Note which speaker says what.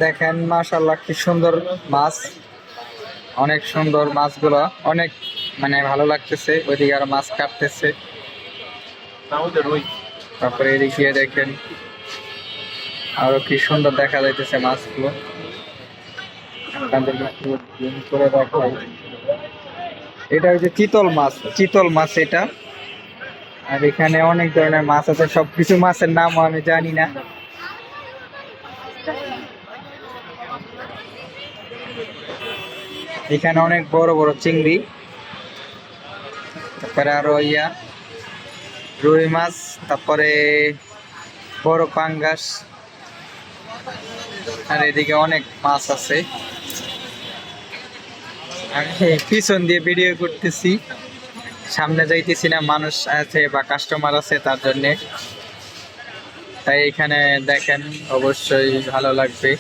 Speaker 1: দেখেন মাশাআল্লাহ কি সুন্দর মাছ, অনেক সুন্দর মাছগুলো, অনেক মানে ভালো লাগতেছে। ওইদিকে আরো মাছ কাটতেছে, তারপরে এদিকে দেখেন আরো কি সুন্দর দেখা যাইতেছে মাছগুলো। আপনাদেরকে একটু zoom করে দেখাই। এটা হচ্ছে চিতল মাছ, চিতল মাছ এটা। আর এখানে অনেক ধরনের মাছ আছে, সবকিছু মাছের নামও আমি জানি না। এখানে অনেক বড় বড় চিংড়ি, তারপরে আরো রুই মাছ, তারপরে বড় পাঙ্গাস। আর এদিকে অনেক মাছ আছে। আমি পিছন দিয়ে ভিডিও করতেছি, সামনে যাইতেছি না, মানুষ আছে বা কাস্টমার আছে তার জন্যে। তাই এখানে দেখেন, অবশ্যই ভালো লাগবে।